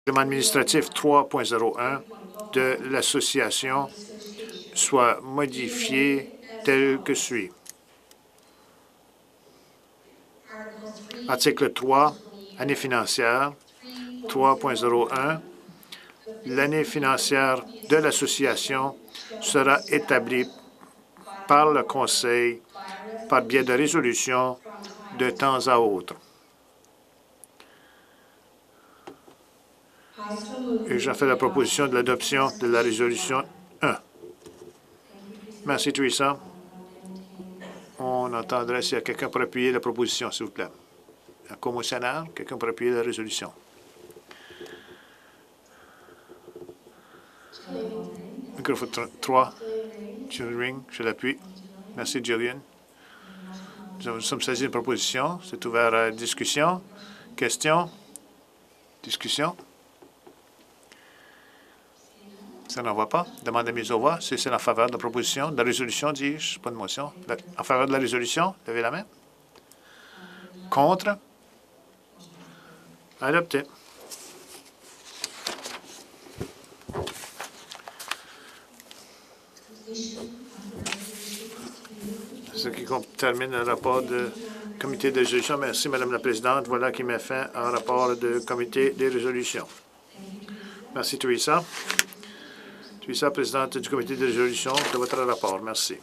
règlement administratif 3.01 de l'association soit modifié tel que suit. Article 3, année financière 3.01. L'année financière de l'association sera établie par le Conseil par biais de résolution de temps à autre. Et j'en fais la proposition de l'adoption de la résolution 1. Merci, Teresa. On entendrait s'il y a quelqu'un pour appuyer la proposition, s'il vous plaît. Un commissionnaire, quelqu'un pour appuyer la résolution. Microphone 3, Ring, je l'appuie. Merci, Jillian. Nous sommes saisis d'une proposition. C'est ouvert à discussion. Question? Discussion? Ça n'en va pas. Demande de mise aux voix. C'est en faveur de la proposition. De la résolution, dis-je. Pas de motion. En faveur de la résolution, levez la main. Contre? Adopté. Ce qui termine le rapport de comité de résolution. Merci, Madame la Présidente. Voilà qui met fin au rapport de comité des résolutions. Merci, Teresa. Teresa, présidente du comité de résolution, de votre rapport. Merci.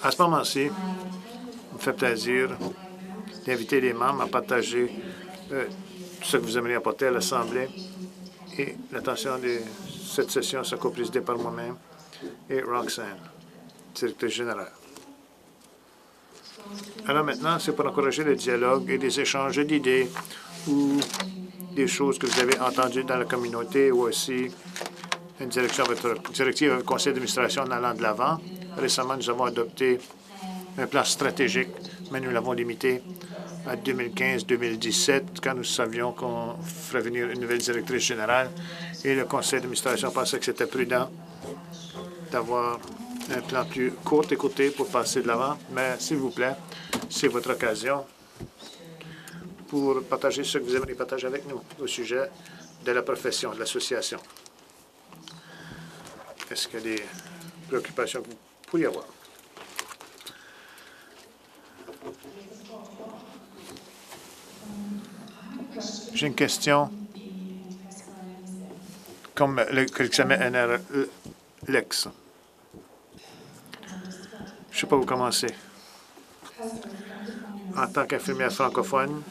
À ce moment-ci, il me fait plaisir d'inviter les membres à partager tout ce que vous aimeriez apporter à l'Assemblée et l'attention de cette session sera coprésidée par moi-même et Roxanne, directrice générale. Alors maintenant, c'est pour encourager le dialogue et les échanges d'idées ou des choses que vous avez entendues dans la communauté ou aussi une directive avec le conseil d'administration en allant de l'avant. Récemment, nous avons adopté un plan stratégique, mais nous l'avons limité à 2015-2017, quand nous savions qu'on ferait venir une nouvelle directrice générale. Et le conseil d'administration pensait que c'était prudent d'avoir un plan plus court écouté pour passer de l'avant. Mais s'il vous plaît, c'est votre occasion pour partager ce que vous aimeriez partager avec nous au sujet de la profession, de l'association. Est-ce qu'il y a des préoccupations que vous pourriez avoir? J'ai une question. Comme l'examen NRLEX. Je ne sais pas où commencer. En tant qu'infirmière francophone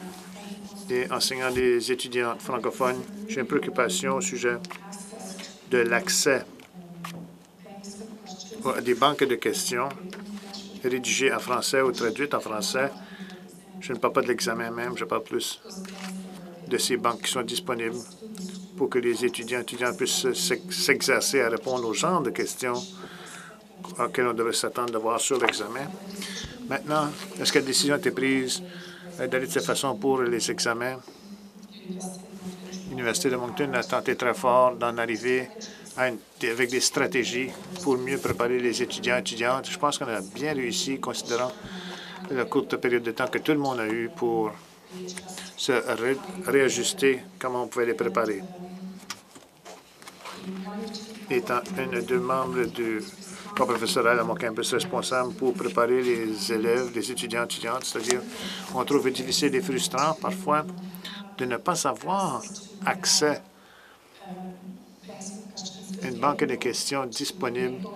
et enseignant des étudiants francophones, j'ai une préoccupation au sujet de l'accès à des banques de questions rédigées en français ou traduites en français. Je ne parle pas de l'examen même, je parle plus de ces banques qui sont disponibles pour que les étudiants puissent s'exercer à répondre aux genres de questions auxquelles on devrait s'attendre de voir sur l'examen. Maintenant, est-ce que la décision a été prise d'aller de cette façon pour les examens? L'Université de Moncton a tenté très fort d'en arriver avec des stratégies pour mieux préparer les étudiants et étudiantes. Je pense qu'on a bien réussi, considérant la courte période de temps que tout le monde a eu pour se réajuster, comment on pouvait les préparer. Étant un des membres du corps professoral à mon campus responsable pour préparer les élèves, les étudiants et étudiantes, c'est-à-dire on trouve difficile et frustrant parfois de ne pas avoir accès à une banque de questions disponible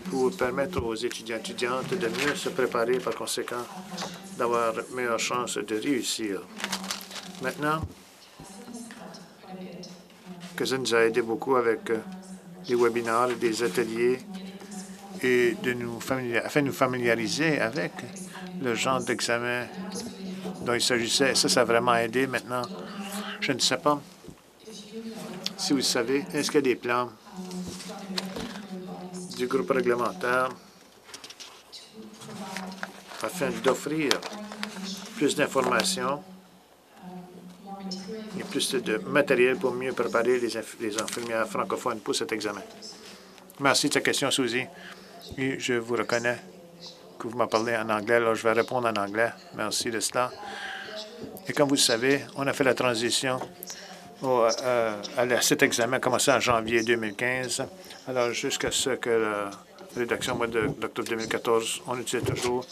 pour permettre aux étudiants et étudiantes de mieux se préparer, par conséquent, d'avoir meilleure chance de réussir. Maintenant, Cousin nous a aidé beaucoup avec des webinaires, des ateliers et afin de nous familiariser avec le genre d'examen dont il s'agissait. Ça a vraiment aidé. Maintenant, je ne sais pas si vous savez, est-ce qu'il y a des plans du groupe réglementaire afin d'offrir plus d'informations et plus de matériel pour mieux préparer les infirmières francophones pour cet examen. Merci de cette question, Suzy. Et je vous reconnais que vous m'en parlez en anglais, alors je vais répondre en anglais. Merci de cela. Et comme vous le savez, on a fait la transition à cet examen commencé en janvier 2015. Alors, jusqu'à ce que la rédaction au mois d'octobre 2014, on utilise toujours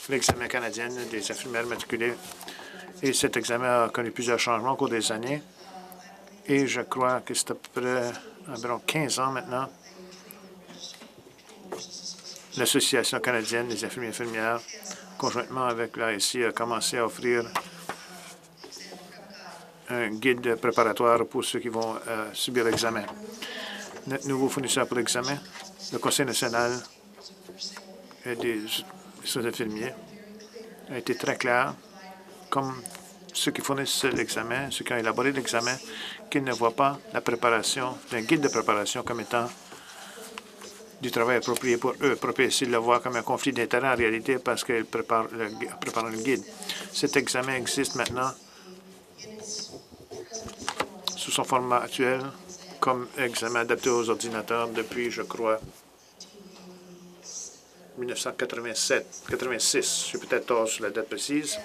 l'examen canadien des infirmières matriculées. Et cet examen a connu plusieurs changements au cours des années. Et je crois que c'est à peu près environ 15 ans maintenant. L'Association canadienne des infirmiers et infirmières, conjointement avec l'ASI, a commencé à offrir un guide préparatoire pour ceux qui vont subir l'examen. Notre nouveau fournisseur pour l'examen, le Conseil national des infirmiers, a été très clair, comme ceux qui fournissent l'examen, ceux qui ont élaboré l'examen, qu'ils ne voient pas la préparation, un guide de préparation comme étant du travail approprié pour eux. Approprié s'ils le voient comme un conflit d'intérêts en réalité parce qu'ils préparent le guide. Cet examen existe maintenant sous son format actuel comme examen adapté aux ordinateurs depuis, je crois, 1986. Je suis peut-être tort sur la date précise.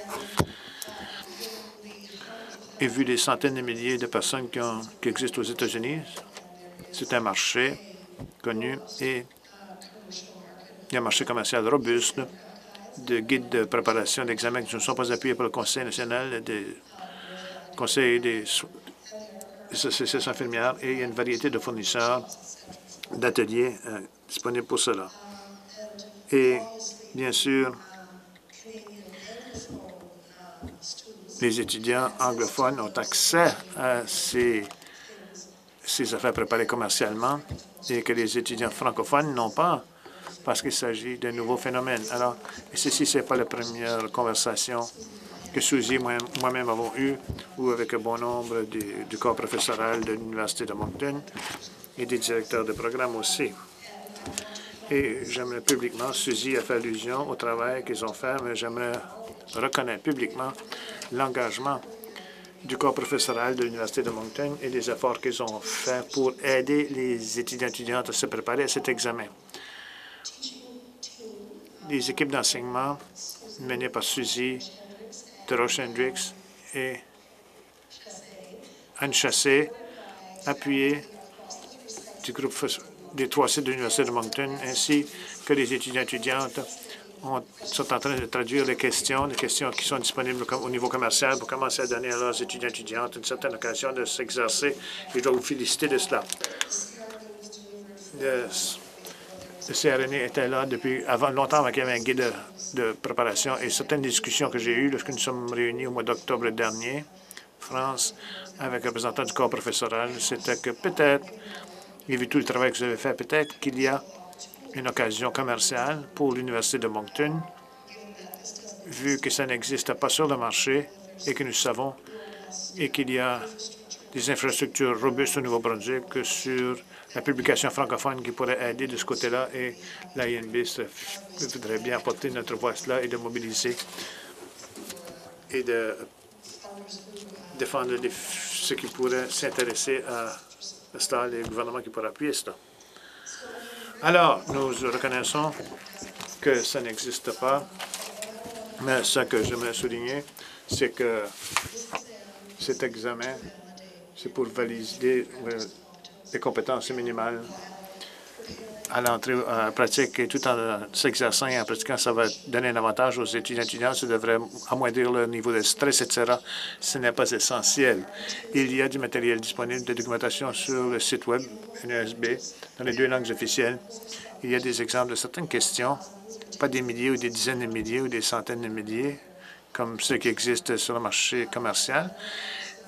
Et vu les centaines de milliers de personnes qui existent aux États-Unis, c'est un marché connu et il y a un marché commercial robuste de guides de préparation d'examens qui ne sont pas appuyés par le Conseil national des conseils des associations infirmières et il y a une variété de fournisseurs d'ateliers disponibles pour cela. Et bien sûr, les étudiants anglophones ont accès à ces affaires préparées commercialement et que les étudiants francophones n'ont pas parce qu'il s'agit d'un nouveau phénomène. Alors, ceci, ce n'est pas la première conversation que Suzy et moi-même avons eue ou avec un bon nombre du corps professoral de l'Université de Moncton et des directeurs de programme aussi. Et j'aimerais publiquement, Suzy a fait allusion au travail qu'ils ont fait, mais j'aimerais reconnaître publiquement l'engagement du corps professoral de l'Université de Moncton et les efforts qu'ils ont faits pour aider les étudiants et étudiantes à se préparer à cet examen. Les équipes d'enseignement menées par Suzy, Deroche Hendricks et Anne Chassé, appuyées du groupe des 3 sites de l'Université de Moncton, ainsi que les étudiants et étudiantes sont en train de traduire les questions qui sont disponibles au niveau commercial pour commencer à donner à leurs étudiants et étudiantes une certaine occasion de s'exercer. Et je dois vous féliciter de cela. Le CRNE était là depuis longtemps avant qu'il y avait un guide de préparation et certaines discussions que j'ai eues lorsque nous sommes réunis au mois d'octobre dernier, France, avec un représentant du corps professoral, c'était que peut-être, et vu tout le travail que vous avez fait, peut-être qu'il y a une occasion commerciale pour l'Université de Moncton, vu que ça n'existe pas sur le marché et que nous savons et qu'il y a des infrastructures robustes au Nouveau-Brunswick que sur la publication francophone qui pourrait aider de ce côté-là et l'INB voudrait bien apporter notre voix là et de mobiliser et de défendre ceux qui pourraient s'intéresser à cela, les gouvernements qui pourraient appuyer cela. Alors, nous reconnaissons que ça n'existe pas, mais ce que j'aimerais souligner, c'est que cet examen, c'est pour valider les compétences minimales à l'entrée à la pratique et tout en s'exerçant et en pratiquant, ça va donner un avantage aux étudiants et étudiantes. Ça devrait amoindrir leur niveau de stress, etc. Ce n'est pas essentiel. Il y a du matériel disponible de documentation sur le site web NESB dans les 2 langues officielles. Il y a des exemples de certaines questions, pas des milliers ou des dizaines de milliers ou des centaines de milliers, comme ceux qui existent sur le marché commercial,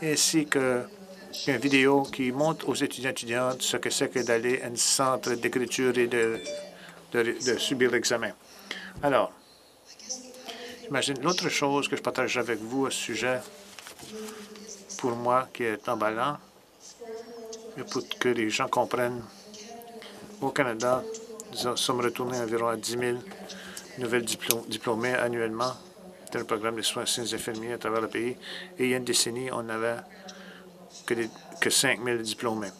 ainsi qu'une vidéo qui montre aux étudiants et étudiantes ce que c'est que d'aller à un centre d'écriture et de subir l'examen. Alors, j'imagine l'autre chose que je partage avec vous à ce sujet, pour moi, qui est emballant, et pour que les gens comprennent, au Canada, nous sommes retournés environ à 10 000 nouvelles diplômés annuellement dans le programme des soins infirmiers à travers le pays. Et il y a une décennie, on n'avait que 5 000 diplômés.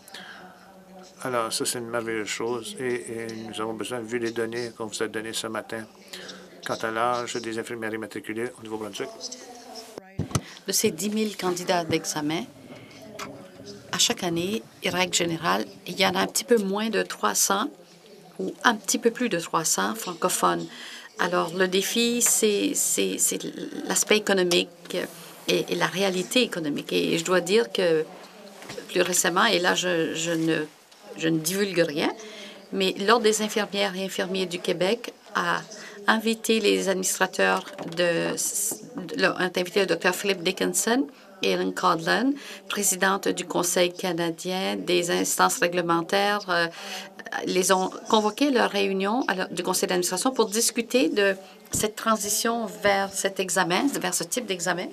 Alors, ça, c'est une merveilleuse chose et nous avons besoin, vu les données qu'on vous a données ce matin, quant à l'âge des infirmières immatriculées au Nouveau-Brunswick. De ces 10 000 candidats d'examen, à chaque année, règle générale, il y en a un petit peu moins de 300 ou un petit peu plus de 300 francophones. Alors, le défi, c'est l'aspect économique et la réalité économique. Et je dois dire que plus récemment, et là, je ne divulgue rien, mais l'Ordre des infirmières et infirmiers du Québec a invité les administrateurs a invité le Dr Philip Dickinson et Ellen Codlin, présidente du Conseil canadien des instances réglementaires, les ont convoqués à leur réunion du conseil d'administration pour discuter de cette transition vers cet examen, vers ce type d'examen,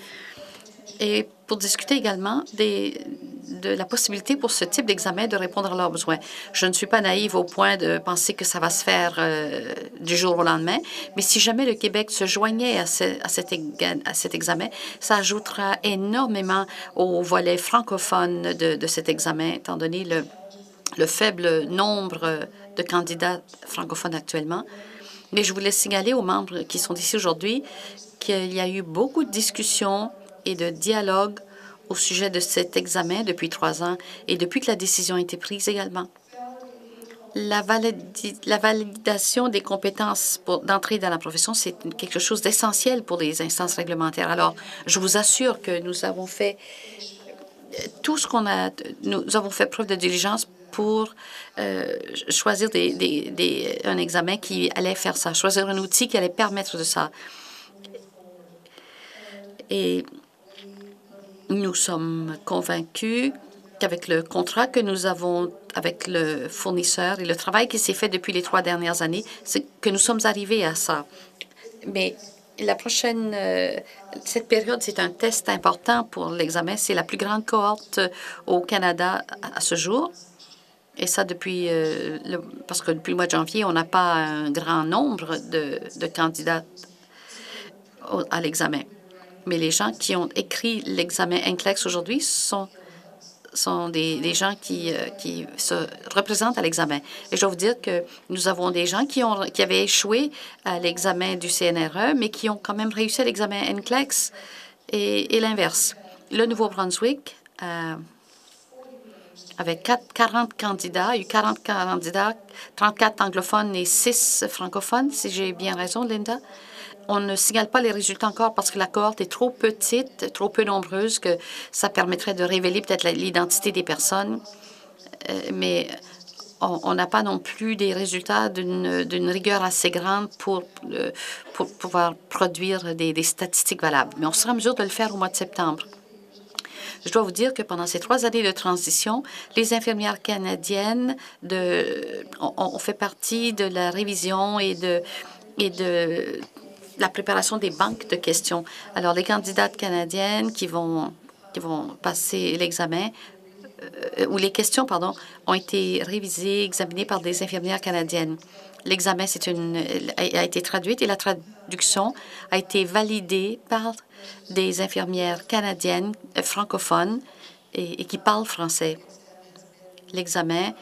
et pour discuter également de la possibilité pour ce type d'examen de répondre à leurs besoins. Je ne suis pas naïve au point de penser que ça va se faire du jour au lendemain, mais si jamais le Québec se joignait à cet examen, ça ajoutera énormément au volet francophone de cet examen, étant donné le faible nombre de candidats francophones actuellement. Mais je voulais signaler aux membres qui sont ici aujourd'hui qu'il y a eu beaucoup de discussions et de dialogues au sujet de cet examen depuis 3 ans et depuis que la décision a été prise également. La validation des compétences d'entrée dans la profession, c'est quelque chose d'essentiel pour les instances réglementaires. Alors, je vous assure que nous avons fait tout ce qu'on a, nous avons fait preuve de diligence pour choisir un examen qui allait faire ça, choisir un outil qui allait permettre de ça. Et nous sommes convaincus qu'avec le contrat que nous avons avec le fournisseur et le travail qui s'est fait depuis les 3 dernières années, c'est que nous sommes arrivés à ça. Mais la prochaine, cette période, c'est un test important pour l'examen. C'est la plus grande cohorte au Canada à ce jour. Et ça depuis, parce que depuis le mois de janvier, on n'a pas un grand nombre de candidats à l'examen. Mais les gens qui ont écrit l'examen NCLEX aujourd'hui sont des gens qui se représentent à l'examen. Et je dois vous dire que nous avons des gens qui avaient échoué à l'examen du CNRE, mais qui ont quand même réussi à l'examen NCLEX et l'inverse. Le Nouveau-Brunswick, avec 40 candidats, il y a eu 40 candidats, 34 anglophones et 6 francophones, si j'ai bien raison, Linda. On ne signale pas les résultats encore parce que la cohorte est trop petite, trop peu nombreuse, que ça permettrait de révéler peut-être l'identité des personnes. Mais on n'a pas non plus des résultats d'une rigueur assez grande pour pouvoir produire des statistiques valables. Mais on sera en mesure de le faire au mois de septembre. Je dois vous dire que pendant ces 3 années de transition, les infirmières canadiennes ont fait partie de la révision et de la préparation des banques de questions. Alors, les candidates canadiennes qui vont passer l'examen, ou les questions, pardon, ont été révisées, examinées par des infirmières canadiennes. L'examen a été traduit et la traduction a été validée par des infirmières canadiennes francophones et qui parlent français. L'examen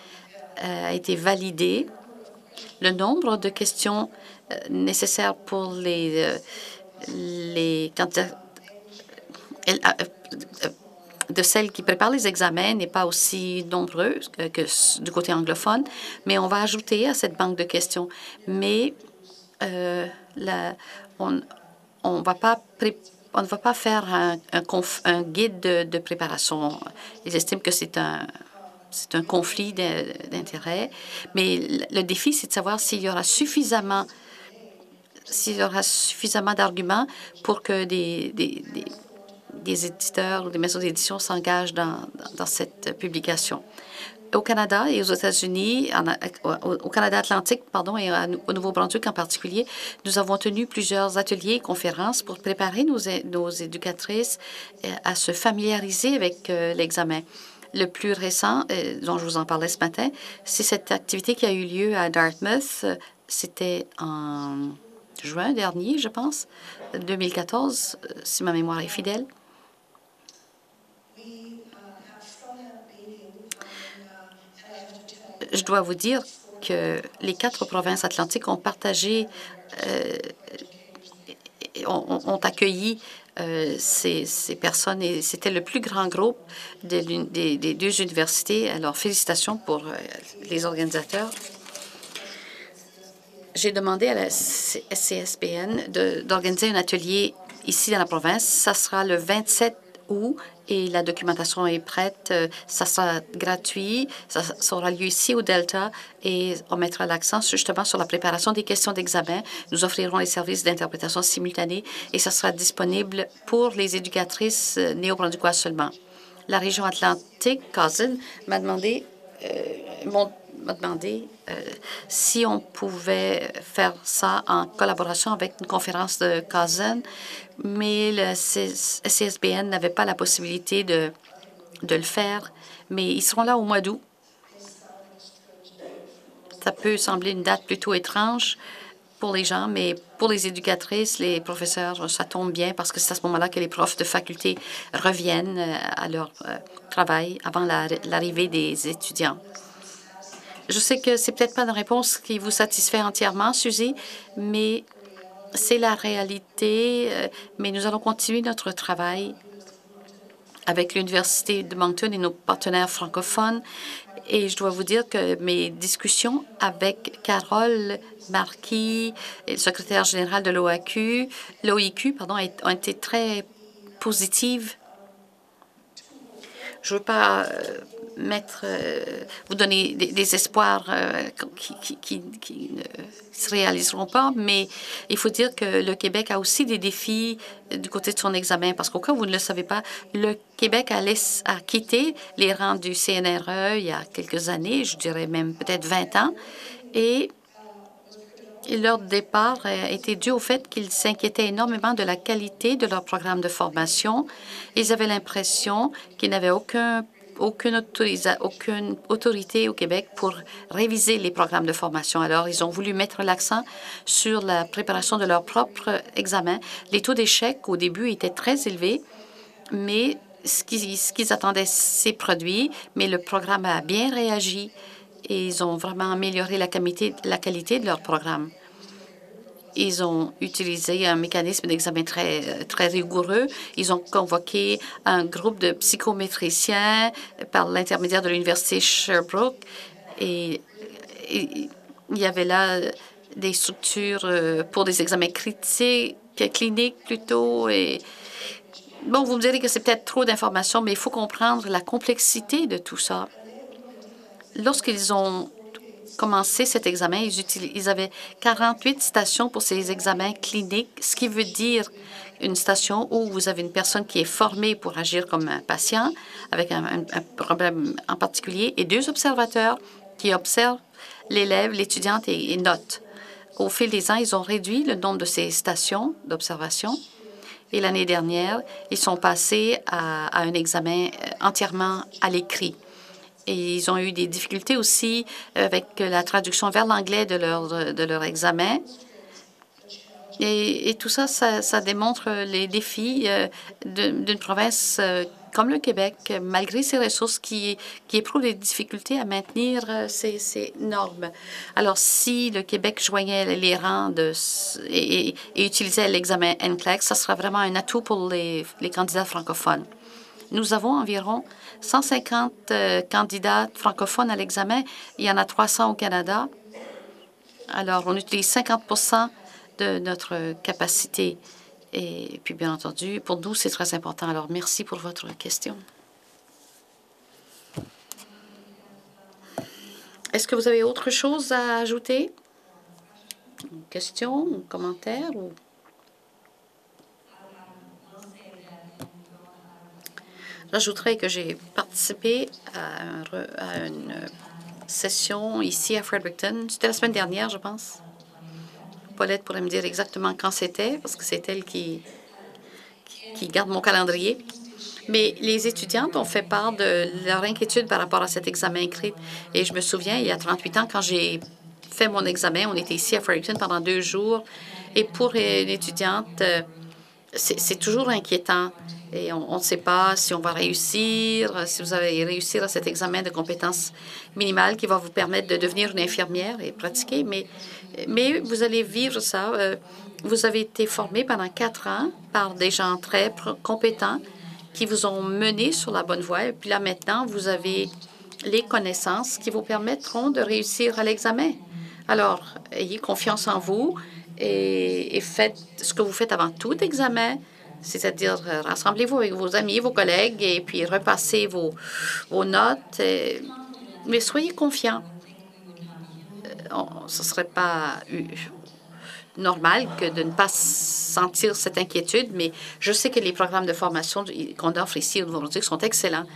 a été validé. Le nombre de questions nécessaires pour les candidats de celles qui préparent les examens n'est pas aussi nombreuse que du côté anglophone, mais on va ajouter à cette banque de questions. Mais on ne va pas faire un guide de préparation. Ils estiment que c'est un conflit d'intérêts, mais le défi, c'est de savoir s'il y aura suffisamment d'arguments pour que des éditeurs ou des maisons d'édition s'engagent dans cette publication. Au Canada et aux États-Unis, au Canada Atlantique, pardon, et au Nouveau-Brunswick en particulier, nous avons tenu plusieurs ateliers et conférences pour préparer nos éducatrices à se familiariser avec l'examen. Le plus récent, dont je vous en parlais ce matin, c'est cette activité qui a eu lieu à Dartmouth. C'était en juin dernier, je pense, 2014, si ma mémoire est fidèle. Je dois vous dire que les 4 provinces atlantiques ont partagé, ont accueilli ces personnes, et c'était le plus grand groupe des deux universités. Alors, félicitations pour les organisateurs. J'ai demandé à la CSBN d'organiser un atelier ici dans la province. Ça sera le 27 août et la documentation est prête. Ça sera gratuit. Ça aura lieu ici au Delta et on mettra l'accent justement sur la préparation des questions d'examen. Nous offrirons les services d'interprétation simultanée et ça sera disponible pour les éducatrices néo-brunswickoises seulement. La région Atlantique, Cousin, m'a demandé si on pouvait faire ça en collaboration avec une conférence de Cousin, mais le CSBN n'avait pas la possibilité de le faire. Mais ils seront là au mois d'août. Ça peut sembler une date plutôt étrange pour les gens, mais pour les éducatrices, les professeurs, ça tombe bien parce que c'est à ce moment-là que les profs de faculté reviennent à leur travail avant l'arrivée des étudiants. Je sais que c'est peut-être pas une réponse qui vous satisfait entièrement, Suzy, mais c'est la réalité. Mais nous allons continuer notre travail avec l'Université de Moncton et nos partenaires francophones. Et je dois vous dire que mes discussions avec Carole Marquis, le secrétaire général de l'OIQ, ont été très positives. Je ne veux pas vous donner des espoirs qui ne se réaliseront pas, mais il faut dire que le Québec a aussi des défis du côté de son examen, parce qu'au cas où vous ne le savez pas, le Québec a quitté les rangs du CNRE il y a quelques années, je dirais même peut-être 20 ans, et leur départ était dû au fait qu'ils s'inquiétaient énormément de la qualité de leur programme de formation. Ils avaient l'impression qu'ils n'avaient aucune autorité au Québec pour réviser les programmes de formation. Alors, ils ont voulu mettre l'accent sur la préparation de leur propre examen. Les taux d'échec au début étaient très élevés, mais ce qu'ils attendaient s'est produit, mais le programme a bien réagi et ils ont vraiment amélioré la qualité de leur programme. Ils ont utilisé un mécanisme d'examen très rigoureux. Ils ont convoqué un groupe de psychométriciens par l'intermédiaire de l'Université Sherbrooke. Et il y avait là des structures pour des examens cliniques plutôt. Et bon, vous me direz que c'est peut-être trop d'informations, mais il faut comprendre la complexité de tout ça. Lorsqu'ils ont commencé cet examen, ils avaient 48 stations pour ces examens cliniques, ce qui veut dire une station où vous avez une personne qui est formée pour agir comme un patient avec un problème en particulier et 2 observateurs qui observent l'élève, l'étudiante et notent. Au fil des ans, ils ont réduit le nombre de ces stations d'observation et l'année dernière, ils sont passés à un examen entièrement à l'écrit. Et ils ont eu des difficultés aussi avec la traduction vers l'anglais de leur examen. Et tout ça, ça démontre les défis d'une province comme le Québec, malgré ses ressources, qui éprouve des difficultés à maintenir ces normes. Alors, si le Québec joignait les rangs et utilisait l'examen NCLEX, ça sera vraiment un atout pour les candidats francophones. Nous avons environ 150 candidats francophones à l'examen. Il y en a 300 au Canada. Alors, on utilise 50 de notre capacité. Et puis, bien entendu, pour nous, c'est très important. Alors, merci pour votre question. Est-ce que vous avez autre chose à ajouter? Une question, un commentaire ou... J'ajouterais que j'ai participé à une session ici à Fredericton. C'était la semaine dernière, je pense. Paulette pourrait me dire exactement quand c'était, parce que c'est elle qui garde mon calendrier. Mais les étudiantes ont fait part de leur inquiétude par rapport à cet examen écrit. Et je me souviens, il y a 38 ans, quand j'ai fait mon examen, on était ici à Fredericton pendant 2 jours. Et pour une étudiante, c'est toujours inquiétant. Et on ne sait pas si on va réussir, si vous allez réussir à cet examen de compétences minimales qui va vous permettre de devenir une infirmière et pratiquer. Mais Mais vous allez vivre ça. Vous avez été formé pendant 4 ans par des gens très compétents qui vous ont mené sur la bonne voie. Et puis là, maintenant, vous avez les connaissances qui vous permettront de réussir à l'examen. Alors, ayez confiance en vous et faites ce que vous faites avant tout examen, c'est-à-dire rassemblez-vous avec vos amis, vos collègues et puis repassez vos notes. Mais soyez confiants. Ce ne serait pas normal que de ne pas sentir cette inquiétude, mais je sais que les programmes de formation qu'on offre ici au Nouveau-Brunswick sont excellents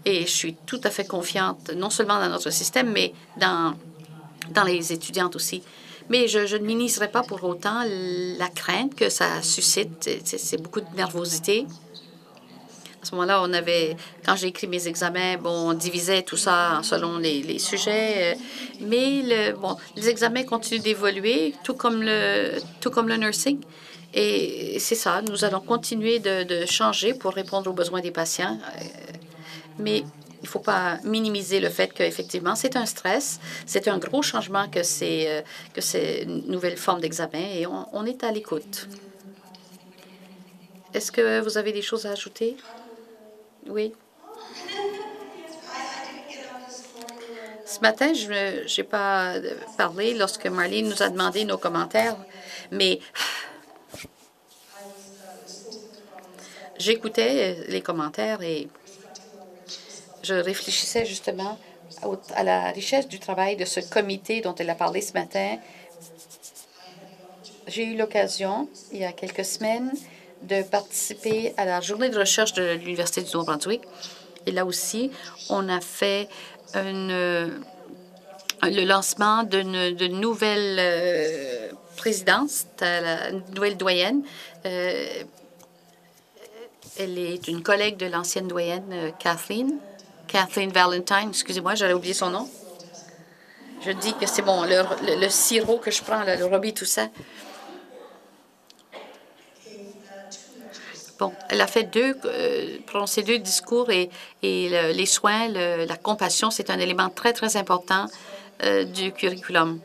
et je suis tout à fait confiante, non seulement dans notre système, mais dans les étudiantes aussi. Mais je ne minimiserai pas pour autant la crainte que ça suscite. C'est beaucoup de nervosité. À ce moment-là, quand j'ai écrit mes examens, bon, on divisait tout ça selon les sujets, mais les examens continuent d'évoluer, tout comme le nursing. Et c'est ça, nous allons continuer de changer pour répondre aux besoins des patients. Mais il ne faut pas minimiser le fait qu'effectivement, c'est un stress, c'est un gros changement que c'est une nouvelle forme d'examen et on est à l'écoute. Est-ce que vous avez des choses à ajouter? Oui. Ce matin, je n'ai pas parlé lorsque Marlene nous a demandé nos commentaires, mais j'écoutais les commentaires et je réfléchissais justement à la richesse du travail de ce comité dont elle a parlé ce matin. J'ai eu l'occasion, il y a quelques semaines, de participer à la journée de recherche de l'Université du Nouveau-Brunswick. Et là aussi, on a fait le lancement d'une nouvelle présidence, la nouvelle doyenne. Elle est une collègue de l'ancienne doyenne, Kathleen Valentine. Excusez-moi, j'avais oublié son nom. Je dis que c'est bon, le sirop que je prends, le Robbie, tout ça. Bon, elle a fait prononcé 2 discours et les soins, la compassion, c'est un élément très, très important du curriculum.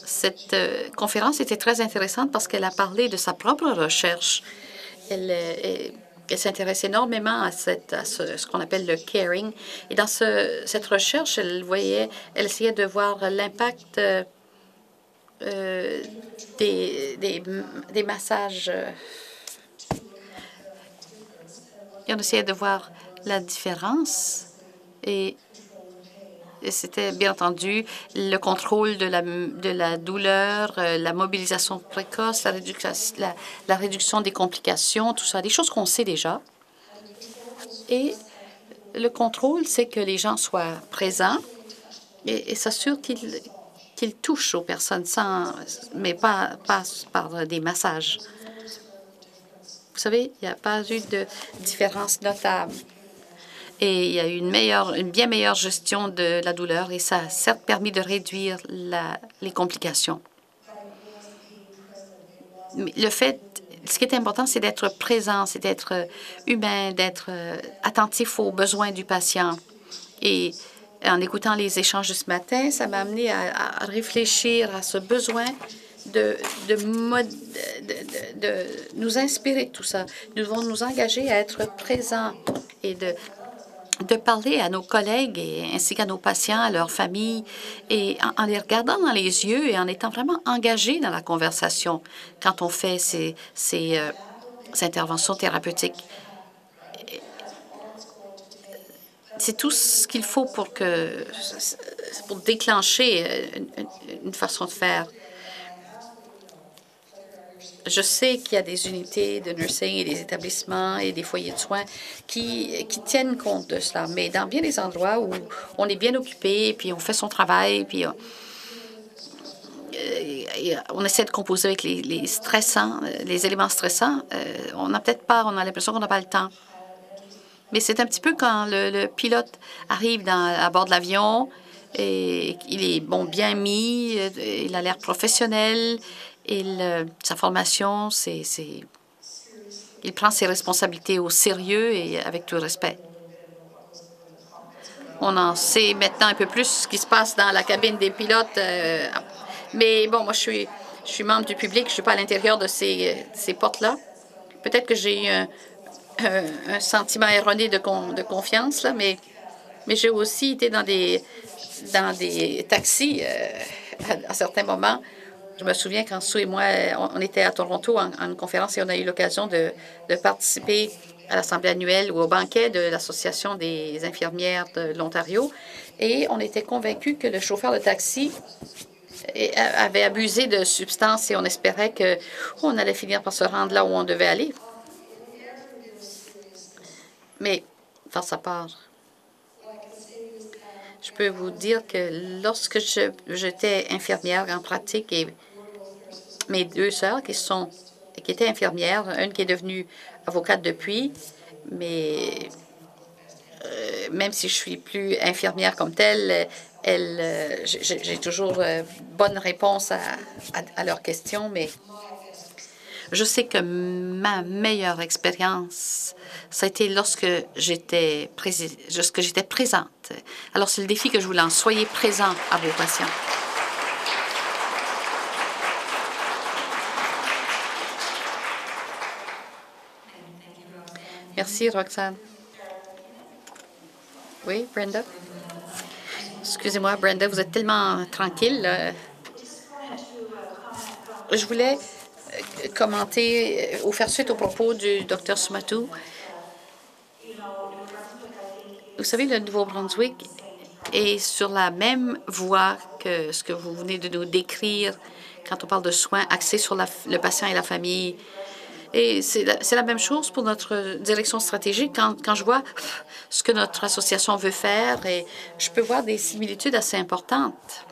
Cette conférence était très intéressante parce qu'elle a parlé de sa propre recherche. Elle s'intéresse énormément à ce qu'on appelle le caring. Et dans cette recherche, elle essayait de voir l'impact des massages. Et on essayait de voir la différence et c'était bien entendu le contrôle de la douleur, la mobilisation précoce, la réduction des complications, tout ça, des choses qu'on sait déjà. Et le contrôle, c'est que les gens soient présents et s'assurent qu'ils touchent aux personnes mais pas par des massages. Vous savez, il n'y a pas eu de différence notable. Et il y a eu une bien meilleure gestion de la douleur et ça a certes permis de réduire les complications. Mais ce qui est important, c'est d'être présent, c'est d'être humain, d'être attentif aux besoins du patient. Et en écoutant les échanges de ce matin, ça m'a amené à réfléchir à ce besoin de nous inspirer de tout ça. Nous devons nous engager à être présents et de parler à nos collègues ainsi qu'à nos patients, à leurs familles, et en les regardant dans les yeux et en étant vraiment engagés dans la conversation quand on fait ces interventions thérapeutiques. C'est tout ce qu'il faut pour déclencher une façon de faire. Je sais qu'il y a des unités de nursing et des établissements et des foyers de soins qui tiennent compte de cela. Mais dans bien des endroits où on est bien occupé, puis on fait son travail, puis on essaie de composer avec les stressants, les éléments stressants, on a l'impression qu'on n'a pas le temps. Mais c'est un petit peu quand le pilote arrive à bord de l'avion et il est bien mis, il a l'air professionnel. Sa formation, il prend ses responsabilités au sérieux et avec tout respect. On en sait maintenant un peu plus ce qui se passe dans la cabine des pilotes. Mais bon, moi, je suis Je suis membre du public, je ne suis pas à l'intérieur de ces portes-là. Peut-être que j'ai eu un sentiment erroné de confiance, là, mais j'ai aussi été dans des taxis à certains moments. Je me souviens quand Sue et moi, on était à Toronto en conférence et on a eu l'occasion de participer à l'Assemblée annuelle ou au banquet de l'Association des infirmières de l'Ontario. Et on était convaincus que le chauffeur de taxi avait abusé de substances et on espérait qu'on allait finir par se rendre là où on devait aller. Mais, face à part, je peux vous dire que lorsque j'étais infirmière en pratique et mes deux sœurs qui étaient infirmières, une qui est devenue avocate depuis, mais même si je suis plus infirmière comme telle, j'ai toujours bonne réponse à leurs questions, mais je sais que ma meilleure expérience, ça a été lorsque j'étais présente. Alors, c'est le défi que je vous lance. Soyez présent à vos patients. Merci, Roxane. Oui, Brenda? Excusez-moi, Brenda, vous êtes tellement tranquille, là. Je voulais commenter ou faire suite aux propos du Dr. Sumatou. Vous savez, le Nouveau-Brunswick est sur la même voie que ce que vous venez de nous décrire quand on parle de soins axés sur le patient et la famille. Et c'est la même chose pour notre direction stratégique. Quand je vois ce que notre association veut faire, et je peux voir des similitudes assez importantes.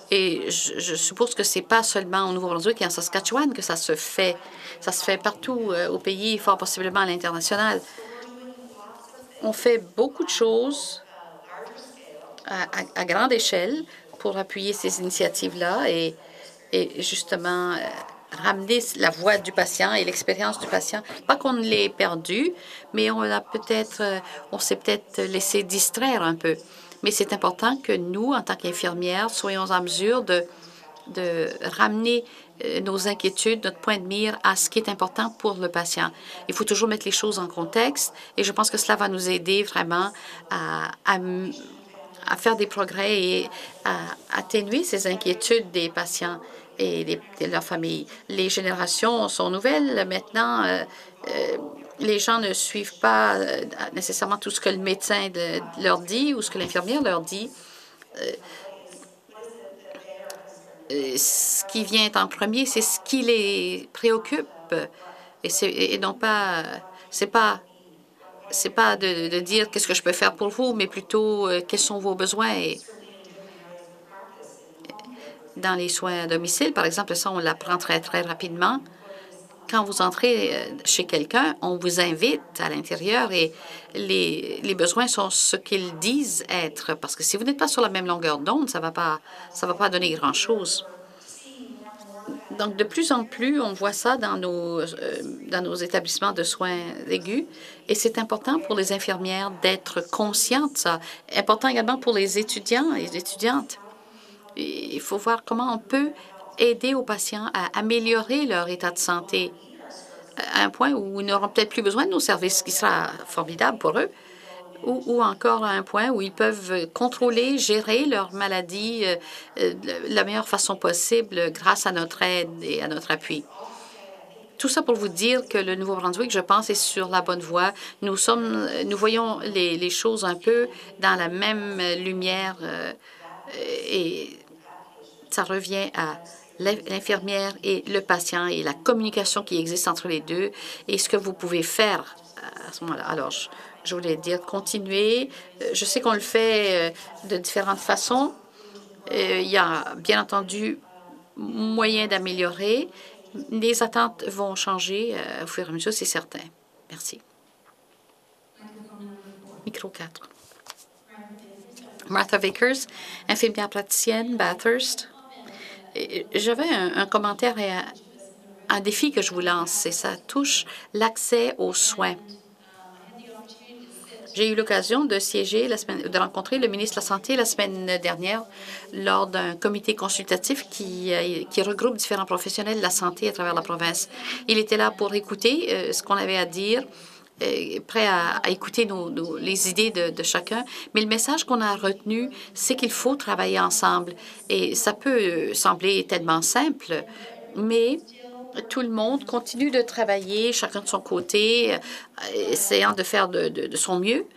Et je suppose que ce n'est pas seulement au Nouveau-Brunswick et en Saskatchewan que ça se fait. Ça se fait partout au pays, fort possiblement à l'international. On fait beaucoup de choses à grande échelle pour appuyer ces initiatives-là et justement ramener la voix du patient et l'expérience du patient. Pas qu'on l'ait perdu, mais on s'est peut-être laissé distraire un peu. Mais c'est important que nous, en tant qu'infirmières, soyons en mesure de ramener nos inquiétudes, notre point de mire à ce qui est important pour le patient. Il faut toujours mettre les choses en contexte et je pense que cela va nous aider vraiment à faire des progrès et à atténuer ces inquiétudes des patients et de leur famille. Les générations sont nouvelles. Maintenant, les gens ne suivent pas nécessairement tout ce que le médecin leur dit ou ce que l'infirmière leur dit. Ce qui vient en premier, c'est ce qui les préoccupe. Et non pas, c'est pas de dire qu'est-ce que je peux faire pour vous, mais plutôt quels sont vos besoins. Et dans les soins à domicile, par exemple, ça, on l'apprend très, très rapidement. Quand vous entrez chez quelqu'un, on vous invite à l'intérieur et les besoins sont ce qu'ils disent être. Parce que si vous n'êtes pas sur la même longueur d'onde, ça va pas donner grand-chose. Donc, de plus en plus, on voit ça dans nos établissements de soins aigus. Et c'est important pour les infirmières d'être conscientes de ça. Important également pour les étudiants et les étudiantes. Il faut voir comment on peut aider aux patients à améliorer leur état de santé à un point où ils n'auront peut-être plus besoin de nos services, ce qui sera formidable pour eux, ou encore à un point où ils peuvent contrôler, gérer leur maladie de la meilleure façon possible grâce à notre aide et à notre appui. Tout ça pour vous dire que le Nouveau-Brunswick, je pense, est sur la bonne voie. Nous voyons les choses un peu dans la même lumière et ça revient à l'infirmière et le patient et la communication qui existe entre les deux et ce que vous pouvez faire à ce moment-là. Alors, je voulais dire continuer. Je sais qu'on le fait de différentes façons. Il y a bien entendu moyen d'améliorer. Les attentes vont changer au fur et à mesure, c'est certain. Merci. Micro 4. Martha Vickers, infirmière praticienne, Bathurst. J'avais un commentaire et un défi que je vous lance, et ça touche l'accès aux soins. J'ai eu l'occasion de siéger de rencontrer le ministre de la Santé la semaine dernière lors d'un comité consultatif qui regroupe différents professionnels de la santé à travers la province. Il était là pour écouter ce qu'on avait à dire, prêt à écouter les idées de chacun. Mais le message qu'on a retenu, c'est qu'il faut travailler ensemble. Et ça peut sembler tellement simple, mais tout le monde continue de travailler, chacun de son côté, essayant de faire de son mieux,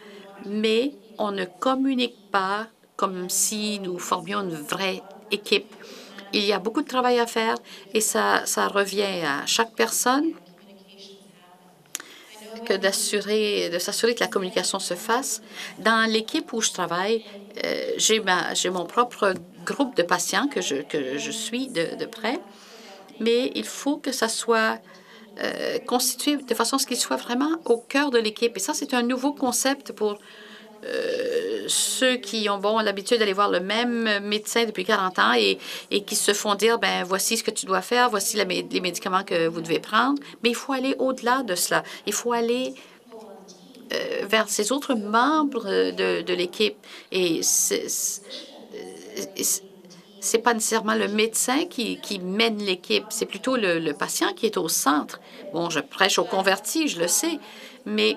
mais on ne communique pas comme si nous formions une vraie équipe. Il y a beaucoup de travail à faire et ça revient à chaque personne de s'assurer que la communication se fasse. Dans l'équipe où je travaille, j'ai mon propre groupe de patients que je suis de près, mais il faut que ça soit constitué de façon à ce qu'il soit vraiment au cœur de l'équipe. Et ça, c'est un nouveau concept pour ceux qui ont l'habitude d'aller voir le même médecin depuis 40 ans et qui se font dire, ben voici ce que tu dois faire, voici les médicaments que vous devez prendre. Mais il faut aller au-delà de cela. Il faut aller vers ces autres membres de l'équipe. Et c'est pas nécessairement le médecin qui mène l'équipe, c'est plutôt le patient qui est au centre. Bon, je prêche aux convertis, je le sais, mais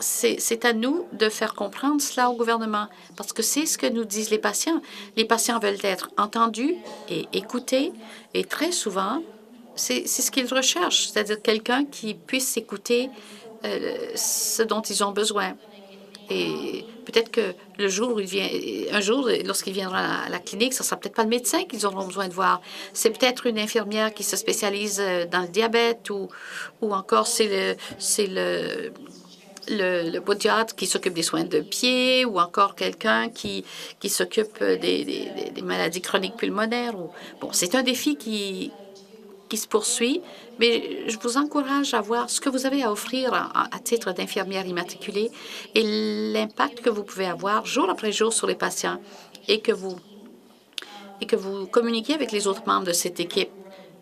c'est à nous de faire comprendre cela au gouvernement, parce que c'est ce que nous disent les patients. Les patients veulent être entendus et écoutés, et très souvent, c'est ce qu'ils recherchent, c'est-à-dire quelqu'un qui puisse écouter ce dont ils ont besoin. Et peut-être que un jour, lorsqu'il viendra à la clinique, ce ne sera peut-être pas le médecin qu'ils auront besoin de voir. C'est peut-être une infirmière qui se spécialise dans le diabète ou encore c'est le podiatre qui s'occupe des soins de pied ou encore quelqu'un qui s'occupe des maladies chroniques pulmonaires. Bon, c'est un défi qui se poursuit, mais je vous encourage à voir ce que vous avez à offrir à titre d'infirmière immatriculée et l'impact que vous pouvez avoir jour après jour sur les patients et que vous communiquiez avec les autres membres de cette équipe.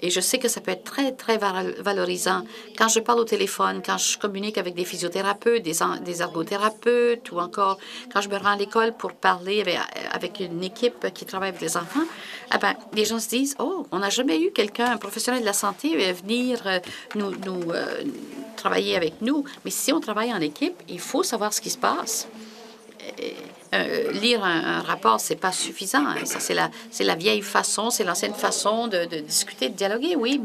Et je sais que ça peut être très, très valorisant. Quand je parle au téléphone, quand je communique avec des physiothérapeutes, des ergothérapeutes ou encore quand je me rends à l'école pour parler avec une équipe qui travaille avec les enfants, eh ben, les gens se disent, oh, on n'a jamais eu quelqu'un, un professionnel de la santé, venir travailler avec nous. Mais si on travaille en équipe, il faut savoir ce qui se passe. Lire un rapport, c'est pas suffisant. Hein. Ça, c'est la vieille façon, c'est l'ancienne façon de discuter, de dialoguer, oui,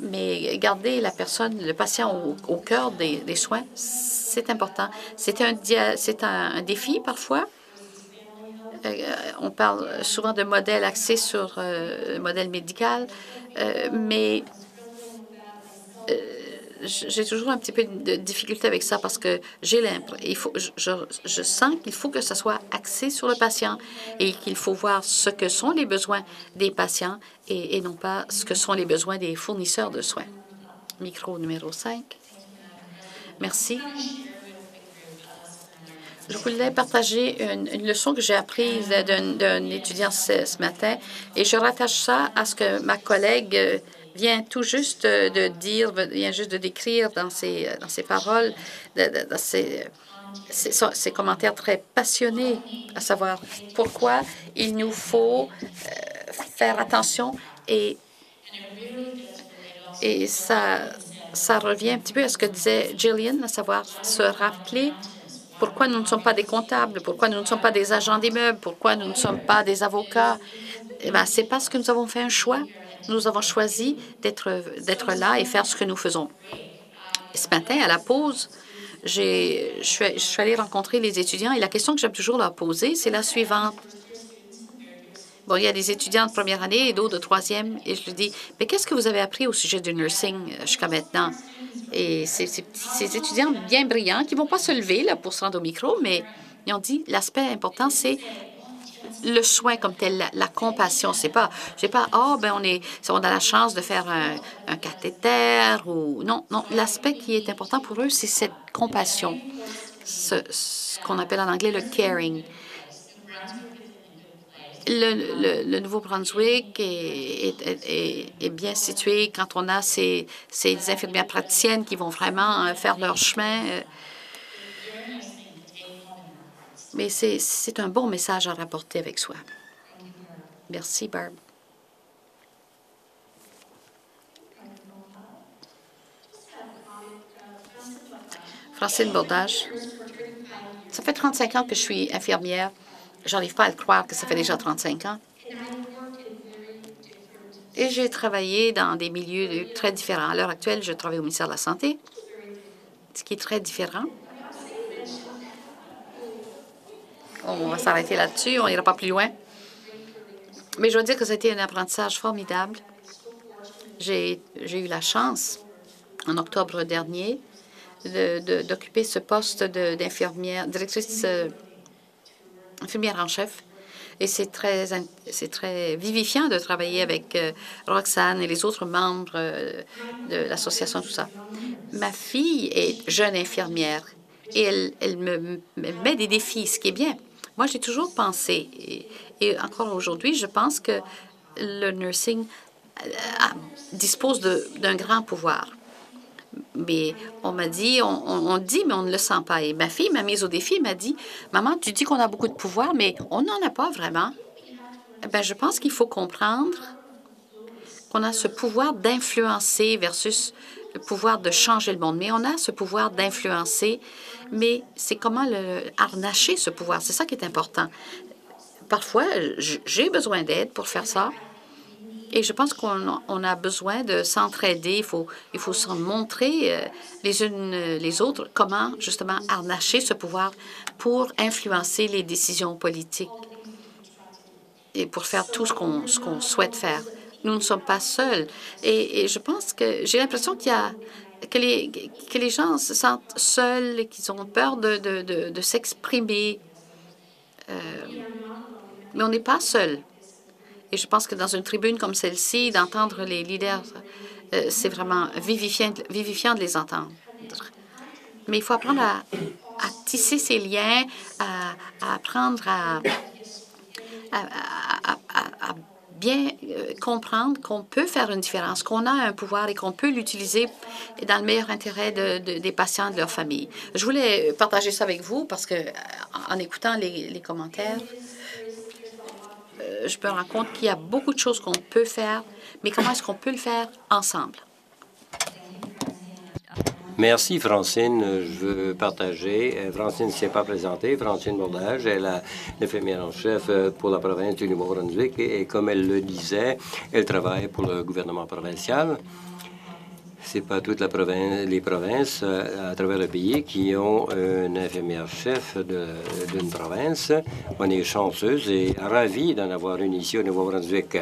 mais garder la personne, le patient au cœur des soins, c'est important. C'est un défi parfois. On parle souvent de modèles axés sur le modèle médical, mais j'ai toujours un petit peu de difficulté avec ça parce que je sens qu'il faut que ça soit axé sur le patient et qu'il faut voir ce que sont les besoins des patients et non pas ce que sont les besoins des fournisseurs de soins. Micro numéro 5. Merci. Je voulais partager une leçon que j'ai apprise d'un étudiant ce matin et je rattache ça à ce que ma collègue vient tout juste vient juste de décrire dans ses paroles, dans ses commentaires très passionnés, à savoir pourquoi il nous faut faire attention et ça revient un petit peu à ce que disait Jillian, à savoir se rappeler pourquoi nous ne sommes pas des comptables, pourquoi nous ne sommes pas des agents d'immeubles, pourquoi nous ne sommes pas des avocats. Eh bien, c'est parce que nous avons fait un choix. Nous avons choisi d'être là et faire ce que nous faisons. Ce matin, à la pause, je suis allée rencontrer les étudiants et la question que j'aime toujours leur poser, c'est la suivante. Bon, il y a des étudiants de première année et d'autres de troisième, et je leur dis, mais qu'est-ce que vous avez appris au sujet du nursing jusqu'à maintenant? Et ces étudiants bien brillants qui ne vont pas se lever là, pour se rendre au micro, mais ils ont dit, l'aspect important, c'est le soin comme tel, la compassion. C'est pas, ben on a la chance de faire un cathéter ou non, l'aspect qui est important pour eux, c'est cette compassion, ce qu'on appelle en anglais le caring. Le Nouveau-Brunswick est bien situé quand on a ces infirmières praticiennes qui vont vraiment faire leur chemin. Mais c'est un bon message à rapporter avec soi. Merci, Barb. Francine Bordage. Ça fait 35 ans que je suis infirmière. J'arrive pas à le croire que ça fait déjà 35 ans. Et j'ai travaillé dans des milieux très différents. À l'heure actuelle, je travaille au ministère de la Santé, ce qui est très différent. On va s'arrêter là-dessus, on n'ira pas plus loin. Mais je dois dire que ça a été un apprentissage formidable. J'ai eu la chance, en octobre dernier, d'occuper ce poste d'infirmière, directrice infirmière en chef. Et c'est très vivifiant de travailler avec Roxane et les autres membres de l'association, tout ça. Ma fille est jeune infirmière et elle me met des défis, ce qui est bien. Moi, j'ai toujours pensé, et encore aujourd'hui, je pense que le nursing dispose d'un grand pouvoir. Mais on m'a dit, on dit, mais on ne le sent pas. Et ma fille m'a mise au défi et m'a dit, « Maman, tu dis qu'on a beaucoup de pouvoir, mais on n'en a pas vraiment. » Ben, je pense qu'il faut comprendre qu'on a ce pouvoir d'influencer versus le pouvoir de changer le monde. Mais on a ce pouvoir d'influencer, mais c'est comment harnacher ce pouvoir. C'est ça qui est important. Parfois, j'ai besoin d'aide pour faire ça. Et je pense qu'on a besoin de s'entraider. Il faut se montrer les unes les autres comment, justement, harnacher ce pouvoir pour influencer les décisions politiques et pour faire tout ce qu'on souhaite faire. Nous ne sommes pas seuls. Et je pense que j'ai l'impression que les gens se sentent seuls et qu'ils ont peur de s'exprimer. Mais on n'est pas seuls. Et je pense que dans une tribune comme celle-ci, d'entendre les leaders, c'est vraiment vivifiant de les entendre. Mais il faut apprendre à tisser ces liens, à apprendre à bien comprendre qu'on peut faire une différence, qu'on a un pouvoir et qu'on peut l'utiliser dans le meilleur intérêt des patients et de leur famille. Je voulais partager ça avec vous parce que, en écoutant les commentaires, je me rends compte qu'il y a beaucoup de choses qu'on peut faire, mais comment est-ce qu'on peut le faire ensemble? Merci, Francine. Je veux partager. Francine ne s'est pas présentée. Francine Bordage, elle est l'infirmière en chef pour la province du Nouveau-Brunswick et comme elle le disait, elle travaille pour le gouvernement provincial. Ce n'est pas toutes les provinces à travers le pays qui ont une infirmière-chef d'une province. On est chanceuse et ravis d'en avoir une ici au Nouveau-Brunswick.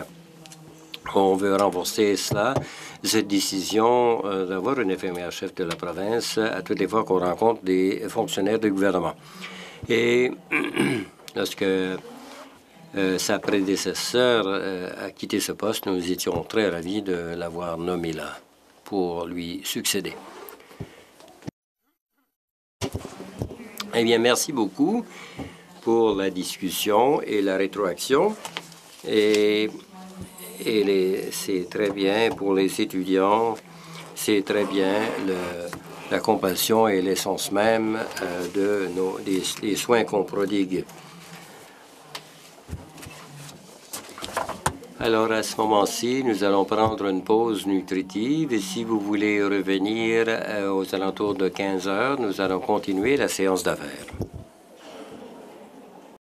On veut renforcer cela, cette décision d'avoir une infirmière-chef de la province à toutes les fois qu'on rencontre des fonctionnaires du gouvernement. Et lorsque sa prédécesseur a quitté ce poste, nous étions très ravis de l'avoir nommée là pour lui succéder. Eh bien, merci beaucoup pour la discussion et la rétroaction. Et c'est très bien pour les étudiants, c'est très bien la compassion et l'essence même des soins qu'on prodigue. Alors, à ce moment-ci, nous allons prendre une pause nutritive et si vous voulez revenir aux alentours de 15 heures, nous allons continuer la séance d'affaires.